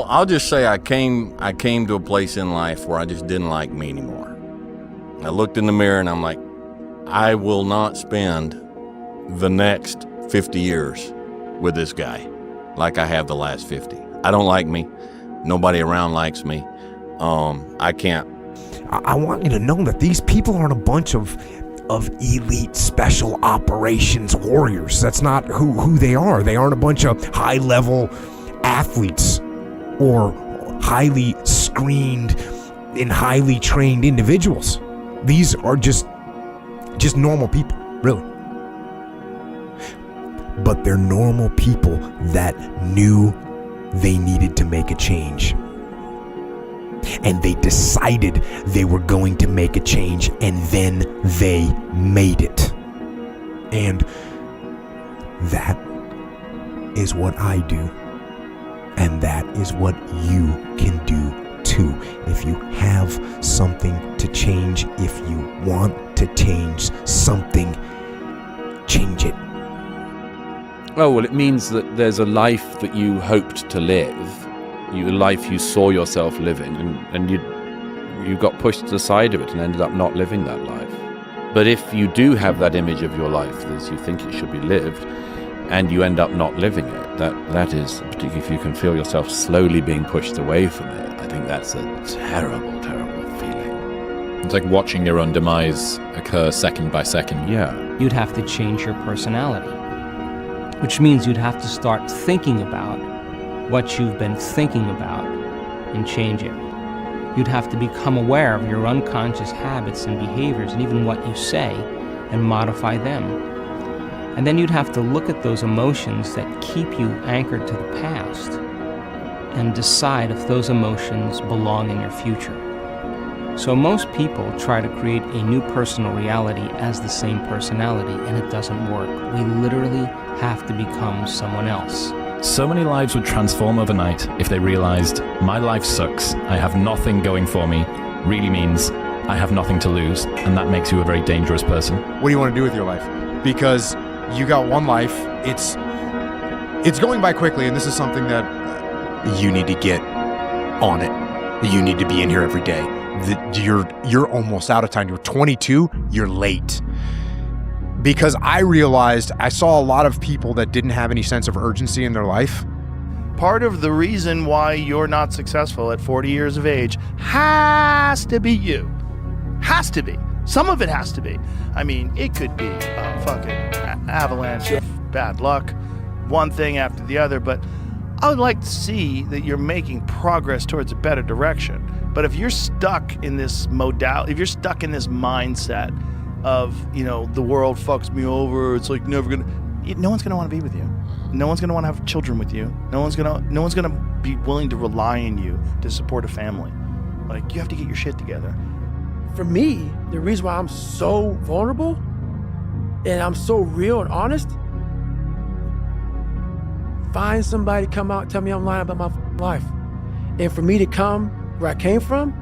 I'll just say I came to a place in life where I just didn't like me anymore. I looked in the mirror and I'm like, I will not spend the next 50 years with this guy like I have the last 50. I don't like me. Nobody around likes me. I can't. I want you to know that these people aren't a bunch of elite special operations warriors. That's not who they are. They aren't a bunch of high-level athletes or highly screened and highly trained individuals. These are just normal people, really. But they're normal people that knew they needed to make a change. And they decided they were going to make a change, and then they made it. And that is what I do. And that is what you can do too. If you have something to change, if you want to change something, change it. Oh, well, it means that there's a life that you hoped to live, a life you saw yourself living, and you got pushed to the side of it and ended up not living that life. But if you do have that image of your life as you think it should be lived, and you end up not living it, that is, particularly if you can feel yourself slowly being pushed away from it, I think that's a terrible, terrible feeling. It's like watching your own demise occur second by second. Yeah. You'd have to change your personality, which means you'd have to start thinking about what you've been thinking about and change it. You'd have to become aware of your unconscious habits and behaviors and even what you say and modify them. And then you'd have to look at those emotions that keep you anchored to the past and decide if those emotions belong in your future. So most people try to create a new personal reality as the same personality, and it doesn't work. We literally have to become someone else. So many lives would transform overnight if they realized my life sucks, I have nothing going for me, really means I have nothing to lose, and that makes you a very dangerous person. What do you want to do with your life? Because you got one life, it's going by quickly, and this is something that you need to get on it. You need to be in here every day. You're almost out of time. You're 22, you're late. Because I realized I saw a lot of people that didn't have any sense of urgency in their life. Part of the reason why you're not successful at 40 years of age has to be you. Has to be. Some of it has to be. I mean, it could be a fucking avalanche of bad luck, one thing after the other, but I would like to see that you're making progress towards a better direction. But if you're stuck in this modality, if you're stuck in this mindset of, the world fucks me over, it's like no one's gonna want to be with you. No one's gonna want to have children with you. No one's gonna be willing to rely on you to support a family. Like, you have to get your shit together. For me, the reason why I'm so vulnerable and I'm so real and honest, find somebody to come out and tell me I'm lying about my life. And for me to come where I came from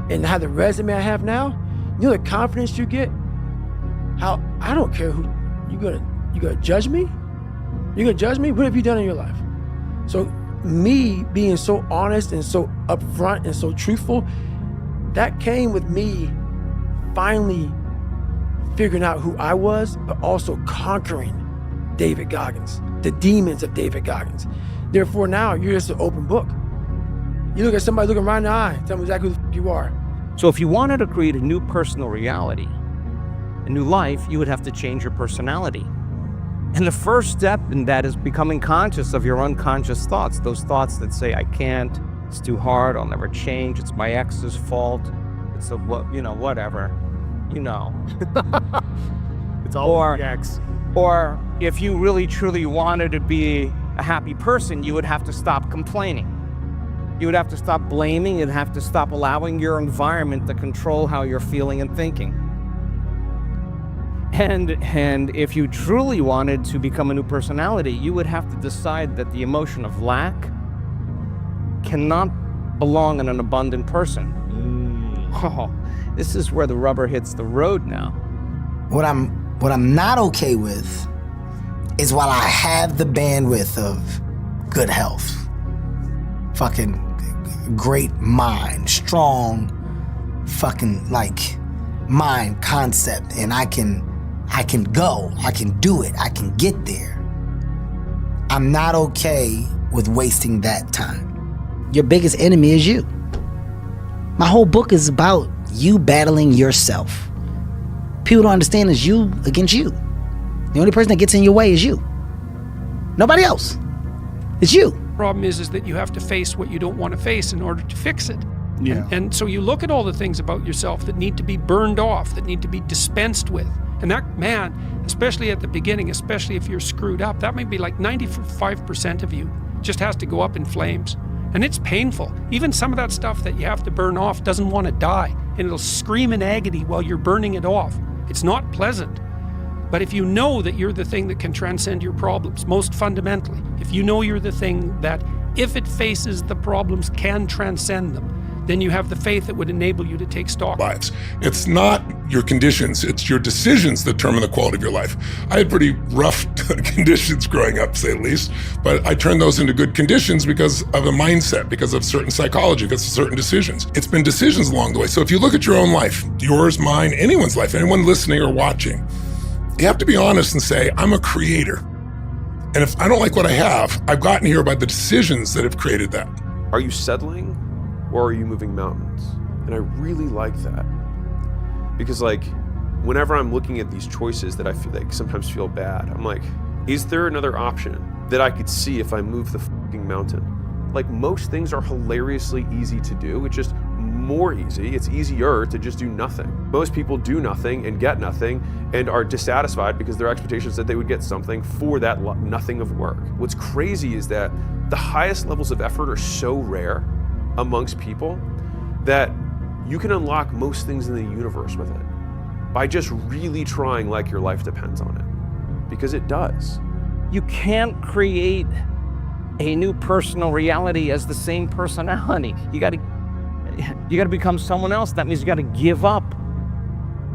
and have the resume I have now, the confidence you get. How I don't care who you gonna judge me? You gonna judge me? What have you done in your life? So me being so honest and so upfront and so truthful, that came with me finally figuring out who I was, but also conquering David Goggins, the demons of David Goggins. Therefore now you're just an open book. You look at somebody looking right in the eye, tell them exactly who the f you are. So if you wanted to create a new personal reality, a new life, you would have to change your personality. And the first step in that is becoming conscious of your unconscious thoughts, those thoughts that say, I can't, it's too hard, I'll never change, it's my ex's fault, it's whatever, It's all the ex. Or if you really truly wanted to be a happy person, you would have to stop complaining. You would have to stop blaming, you'd have to stop allowing your environment to control how you're feeling and thinking. And if you truly wanted to become a new personality, you would have to decide that the emotion of lack cannot belong in an abundant person. Oh, this is where the rubber hits the road now. What I'm not okay with is while I have the bandwidth of good health, fucking great mind, strong fucking like mind concept, and I can go, I can do it, I can get there. I'm not okay with wasting that time. Your biggest enemy is you. My whole book is about you battling yourself. People don't understand it's you against you. The only person that gets in your way is you. Nobody else. It's you. Problem is that you have to face what you don't want to face in order to fix it. Yeah. And so you look at all the things about yourself that need to be burned off, that need to be dispensed with. And that, man, especially at the beginning, especially if you're screwed up, that may be like 95% of you just has to go up in flames. And it's painful. Even some of that stuff that you have to burn off doesn't want to die. And it'll scream in agony while you're burning it off. It's not pleasant. But if you know that you're the thing that can transcend your problems, most fundamentally, if you know you're the thing that, if it faces the problems, can transcend them, then you have the faith that would enable you to take stock. Lives. It's not your conditions, it's your decisions that determine the quality of your life. I had pretty rough conditions growing up, to say the least, but I turned those into good conditions because of a mindset, because of certain psychology, because of certain decisions. It's been decisions along the way. So if you look at your own life, yours, mine, anyone's life, anyone listening or watching, you have to be honest and say, I'm a creator. And if I don't like what I have, I've gotten here by the decisions that have created that. Are you settling or are you moving mountains? And I really like that. Because like, whenever I'm looking at these choices that I feel like sometimes feel bad, I'm like, is there another option that I could see if I move the fucking mountain? Like, most things are hilariously easy to do. It's just more easy. It's easier to just do nothing. Most people do nothing and get nothing and are dissatisfied because their expectations that they would get something for that nothing of work. What's crazy is that the highest levels of effort are so rare amongst people that you can unlock most things in the universe with it by just really trying like your life depends on it, because it does. You can't create a new personal reality as the same personality. You gotta become someone else. That means you gotta give up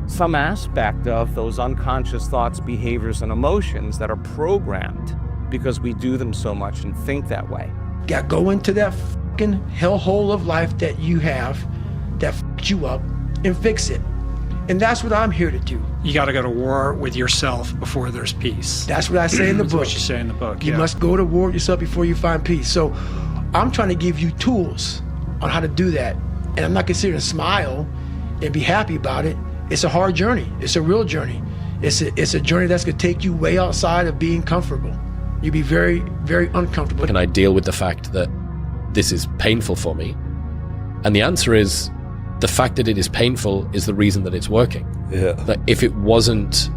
some aspect of those unconscious thoughts, behaviors, and emotions that are programmed because we do them so much and think that way. Got to go into that fucking hellhole of life that you have that fucked you up and fix it. And that's what I'm here to do. You got to go to war with yourself before there's peace. That's what I say in the That's book. what you say in the book. You must go to war with yourself before you find peace. So I'm trying to give you tools on how to do that. And I'm not considering smile and be happy about it. It's a hard journey. It's a real journey. It's a journey that's going to take you way outside of being comfortable. You'll be very, very uncomfortable. Can I deal with the fact that this is painful for me? And the answer is, the fact that it is painful is the reason that it's working. Yeah. Like, if it wasn't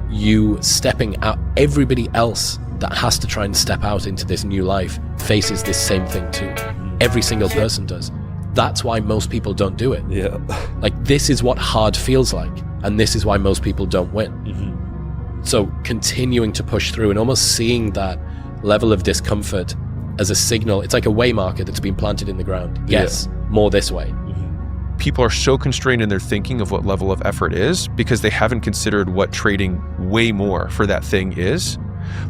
you stepping out, everybody else that has to try and step out into this new life faces this same thing too. Every single person does. That's why most people don't do it. Yeah. Like, this is what hard feels like, and this is why most people don't win. Mm-hmm. So continuing to push through and almost seeing that level of discomfort as a signal, it's like a way marker that's been planted in the ground. Yes, more this way. People are so constrained in their thinking of what level of effort is because they haven't considered what trading way more for that thing is.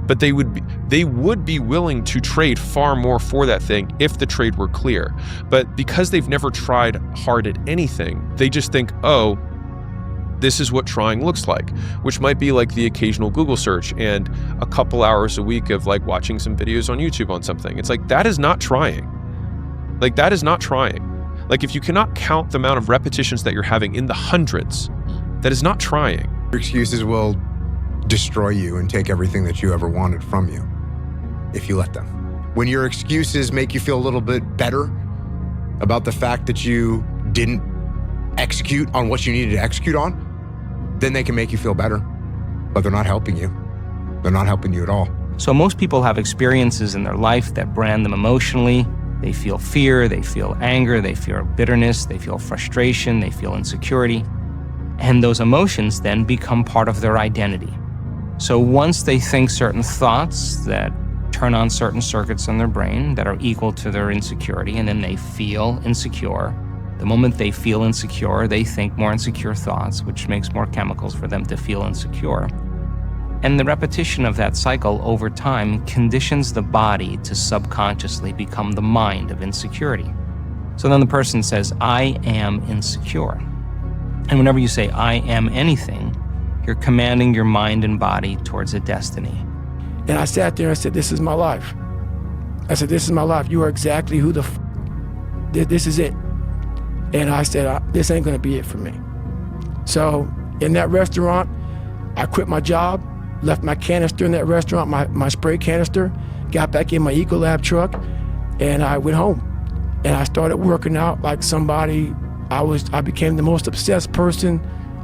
But they would be willing to trade far more for that thing if the trade were clear. But because they've never tried hard at anything, they just think, oh, this is what trying looks like, which might be like the occasional Google search and a couple hours a week of like watching some videos on YouTube on something. It's like, that is not trying. Like, that is not trying. Like, if you cannot count the amount of repetitions that you're having in the hundreds, that is not trying. Your excuses will destroy you and take everything that you ever wanted from you if you let them. When your excuses make you feel a little bit better about the fact that you didn't execute on what you needed to execute on, then they can make you feel better, but they're not helping you. They're not helping you at all. So most people have experiences in their life that brand them emotionally. They feel fear, they feel anger, they feel bitterness, they feel frustration, they feel insecurity. And those emotions then become part of their identity. So once they think certain thoughts that turn on certain circuits in their brain that are equal to their insecurity, and then they feel insecure. The moment they feel insecure, they think more insecure thoughts, which makes more chemicals for them to feel insecure. And the repetition of that cycle over time conditions the body to subconsciously become the mind of insecurity. So then the person says, I am insecure. And whenever you say, I am anything, you're commanding your mind and body towards a destiny. And I sat there and said, this is my life. I said, this is my life. You are exactly who the this is it. And I said, this ain't gonna be it for me. So in that restaurant, I quit my job, left my canister in that restaurant, my spray canister, got back in my Ecolab truck, and I went home. And I started working out like somebody. I became the most obsessed person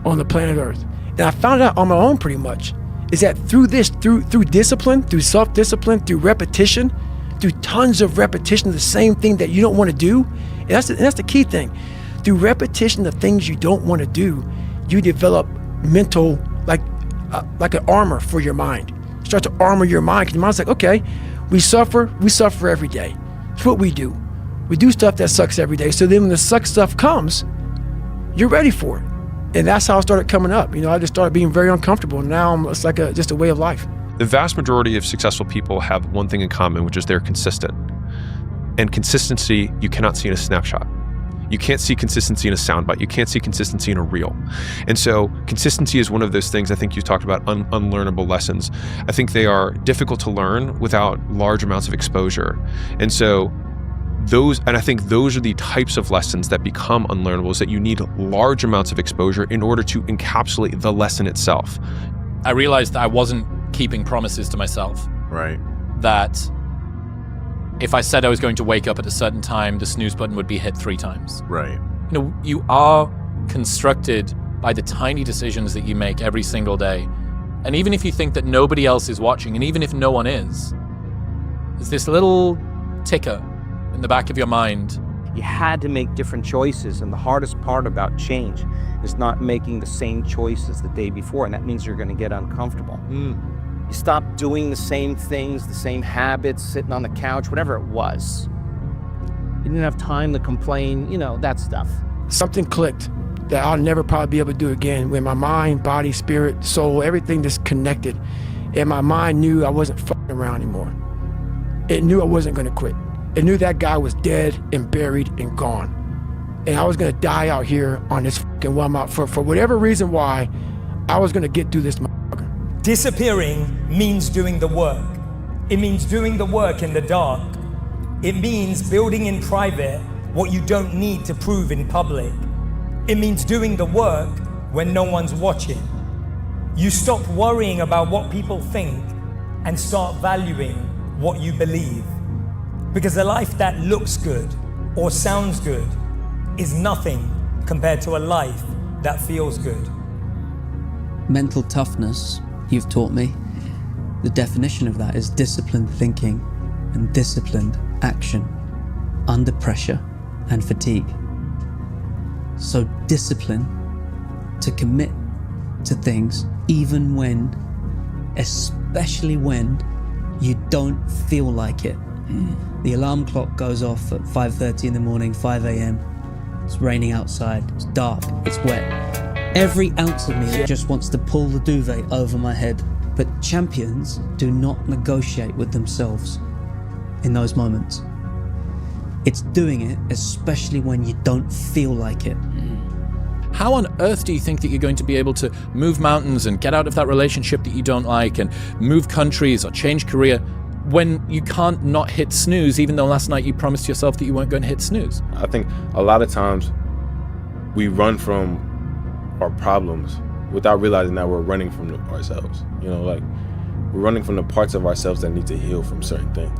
on the planet Earth. And I found out on my own pretty much, is that through discipline, through self-discipline, through repetition, through tons of repetition of the same thing that you don't want to do, and that's the key thing. Through repetition of things you don't want to do, you develop mental, like an armor for your mind. You start to armor your mind, because your mind's like, okay, we suffer every day. It's what we do. We do stuff that sucks every day. So then when the suck stuff comes, you're ready for it. And that's how it started coming up. I just started being very uncomfortable. And now it's like just a way of life. The vast majority of successful people have one thing in common, which is they're consistent. And consistency, you cannot see in a snapshot. You can't see consistency in a soundbite. You can't see consistency in a reel. And so consistency is one of those things. I think you talked about unlearnable lessons. I think they are difficult to learn without large amounts of exposure. And so I think those are the types of lessons that become unlearnable, is that you need large amounts of exposure in order to encapsulate the lesson itself. I realized that I wasn't keeping promises to myself. Right. That if I said I was going to wake up at a certain time, the snooze button would be hit 3 times. Right. You are constructed by the tiny decisions that you make every single day. And even if you think that nobody else is watching, and even if no one is, there's this little ticker in the back of your mind. You had to make different choices, and the hardest part about change is not making the same choices the day before, and that means you're going to get uncomfortable. You stop doing the same things, the same habits, sitting on the couch, whatever it was. You didn't have time to complain, that stuff. Something clicked that I'll never probably be able to do again, when my mind, body, spirit, soul, everything just connected. And my mind knew I wasn't fucking around anymore. It knew I wasn't going to quit. It knew that guy was dead and buried and gone. And I was gonna die out here on this fucking Walmart for whatever reason why, I was gonna get through this motherfucker. Disappearing means doing the work. It means doing the work in the dark. It means building in private what you don't need to prove in public. It means doing the work when no one's watching. You stop worrying about what people think and start valuing what you believe. Because a life that looks good or sounds good is nothing compared to a life that feels good. Mental toughness, you've taught me, the definition of that is disciplined thinking and disciplined action under pressure and fatigue. So discipline to commit to things even when, especially when you don't feel like it. The alarm clock goes off at 5:30 in the morning, 5 a.m. It's raining outside, it's dark, it's wet. Every ounce of me just wants to pull the duvet over my head. But champions do not negotiate with themselves in those moments. It's doing it, especially when you don't feel like it. How on earth do you think that you're going to be able to move mountains and get out of that relationship that you don't like and move countries or change career when you can't not hit snooze, even though last night you promised yourself that you weren't going to hit snooze? I think a lot of times we run from our problems without realizing that we're running from ourselves. We're running from the parts of ourselves that need to heal from certain things.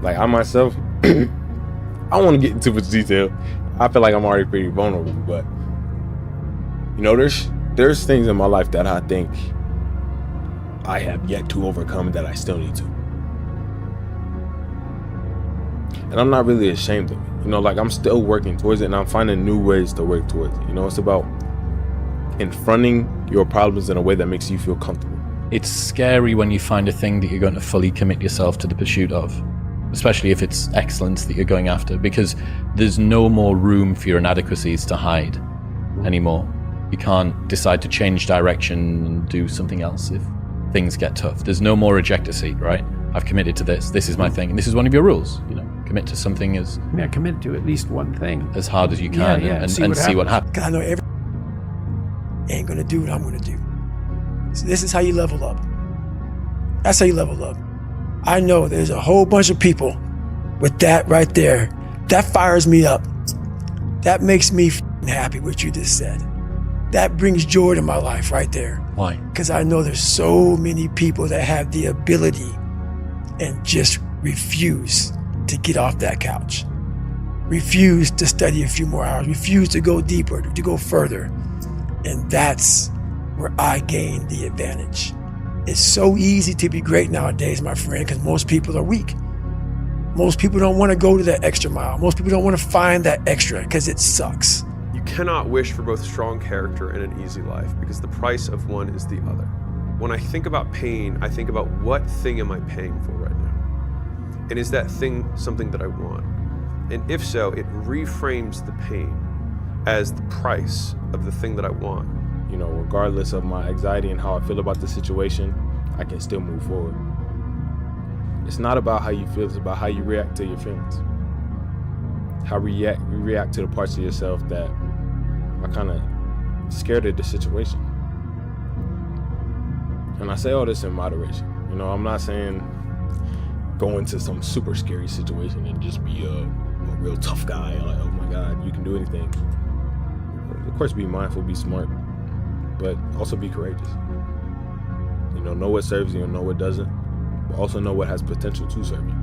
Like I myself, I don't want to get into much detail. I feel like I'm already pretty vulnerable, but there's things in my life that I think I have yet to overcome that I still need to. And I'm not really ashamed of it. I'm still working towards it, and I'm finding new ways to work towards it. It's about confronting your problems in a way that makes you feel comfortable. It's scary when you find a thing that you're going to fully commit yourself to the pursuit of, especially if it's excellence that you're going after, because there's no more room for your inadequacies to hide anymore. You can't decide to change direction and do something else if things get tough. There's no more ejector seat, right? I've committed to this. This is my thing. And this is one of your rules, Commit to something as commit to at least one thing. as hard as you can and see what happens. Because I know every ain't gonna do what I'm gonna do. So this is how you level up. That's how you level up. I know there's a whole bunch of people with that right there. That fires me up. That makes me happy what you just said. That brings joy to my life right there. Why? Because I know there's so many people that have the ability and just refuse to get off that couch. Refuse to study a few more hours. Refuse to go deeper, to go further. And that's where I gain the advantage. It's so easy to be great nowadays, my friend, because most people are weak. Most people don't want to go to that extra mile. Most people don't want to find that extra because it sucks. You cannot wish for both strong character and an easy life because the price of one is the other. When I think about pain, I think about what thing am I paying for right now? And is that thing something that I want? And if so, it reframes the pain as the price of the thing that I want. You know, regardless of my anxiety and how I feel about the situation, I can still move forward. It's not about how you feel, it's about how you react to your feelings. How you react to the parts of yourself that are kind of scared of the situation. And I say all this in moderation. You know, I'm not saying go into some super scary situation and just be a real tough guy. Like, oh my God, you can do anything. Of course, be mindful, be smart, but also be courageous. You know what serves you and know what doesn't, but also know what has potential to serve you.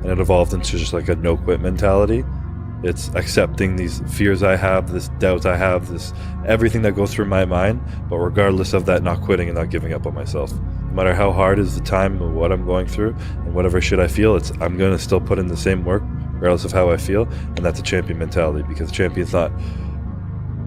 And it evolved into just like a no quit mentality. It's accepting these fears I have, this doubt I have, this everything that goes through my mind, but regardless of that, not quitting and not giving up on myself. No matter how hard is the time of what I'm going through and whatever shit I feel, I'm going to still put in the same work regardless of how I feel. And that's a champion mentality, because champion's not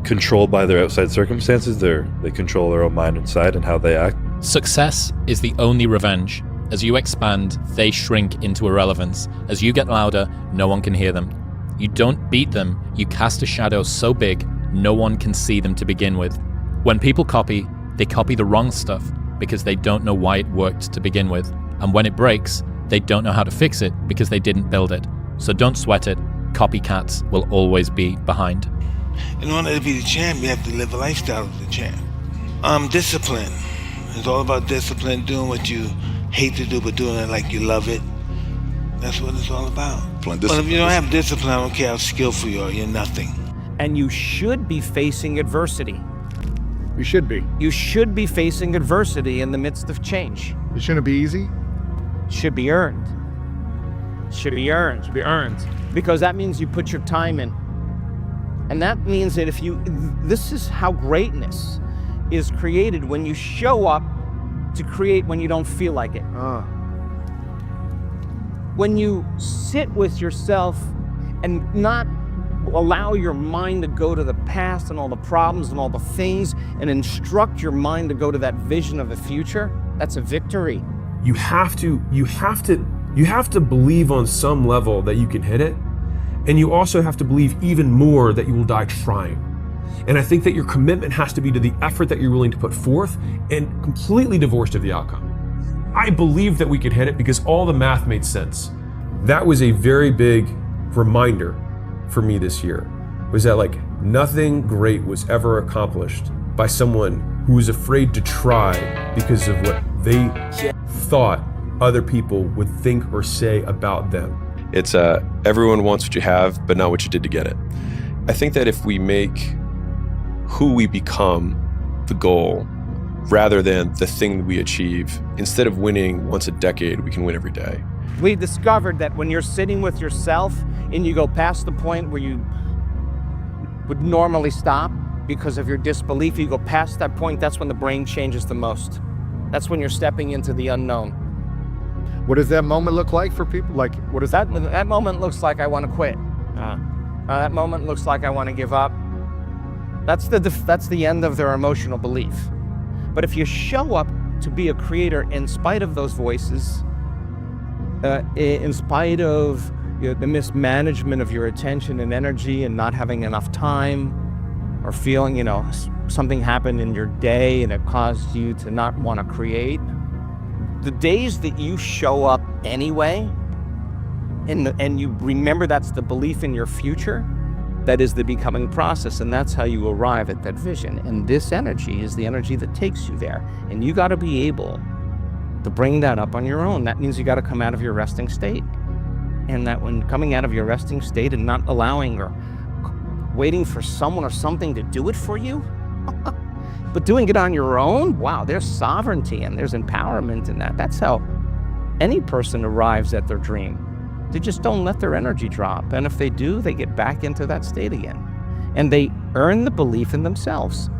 controlled by their outside circumstances. They control their own mind inside and how they act. Success is the only revenge. As you expand, they shrink into irrelevance. As you get louder, no one can hear them. You don't beat them, you cast a shadow so big, no one can see them to begin with. When people copy, they copy the wrong stuff because they don't know why it worked to begin with. And when it breaks, they don't know how to fix it because they didn't build it. So don't sweat it. Copycats will always be behind. In order to be the champ, you have to live a lifestyle of the champ. Discipline. It's all about discipline, doing what you hate to do, but doing it like you love it. That's what it's all about. But if you don't have discipline, I don't care how skillful you are, you're nothing. And you should be facing adversity. You should be. You should be facing adversity in the midst of change. It shouldn't be easy. It should be earned. It should be earned. It should be earned. Because that means you put your time in. And that means that this is how greatness is created, when you show up to create when you don't feel like it. When you sit with yourself and not allow your mind to go to the past and all the problems and all the things, and instruct your mind to go to that vision of the future, that's a victory. You have to believe on some level that you can hit it, and you also have to believe even more that you will die trying. And I think that your commitment has to be to the effort that you're willing to put forth, and completely divorced of the outcome. I believed that we could hit it because all the math made sense. That was a very big reminder for me this year, was that like nothing great was ever accomplished by someone who was afraid to try because of what they thought other people would think or say about them. It's everyone wants what you have, but not what you did to get it. I think that if we make who we become the goal, rather than the thing that we achieve, instead of winning once a decade, we can win every day. We discovered that when you're sitting with yourself and you go past the point where you would normally stop because of your disbelief, you go past that point, that's when the brain changes the most. That's when you're stepping into the unknown. What does that moment look like for people? Like, what is that? That moment looks like I want to quit. That moment looks like I want to give up. That's the end of their emotional belief. But if you show up to be a creator in spite of those voices, in spite of the mismanagement of your attention and energy and not having enough time, or feeling, something happened in your day and it caused you to not want to create, the days that you show up anyway and you remember that's the belief in your future, that is the becoming process, and that's how you arrive at that vision. And this energy is the energy that takes you there. And you got to be able to bring that up on your own. That means you got to come out of your resting state. And that when coming out of your resting state and not allowing or waiting for someone or something to do it for you, but doing it on your own, wow, there's sovereignty and there's empowerment in that. That's how any person arrives at their dream. They just don't let their energy drop. And if they do, they get back into that state again. And they earn the belief in themselves.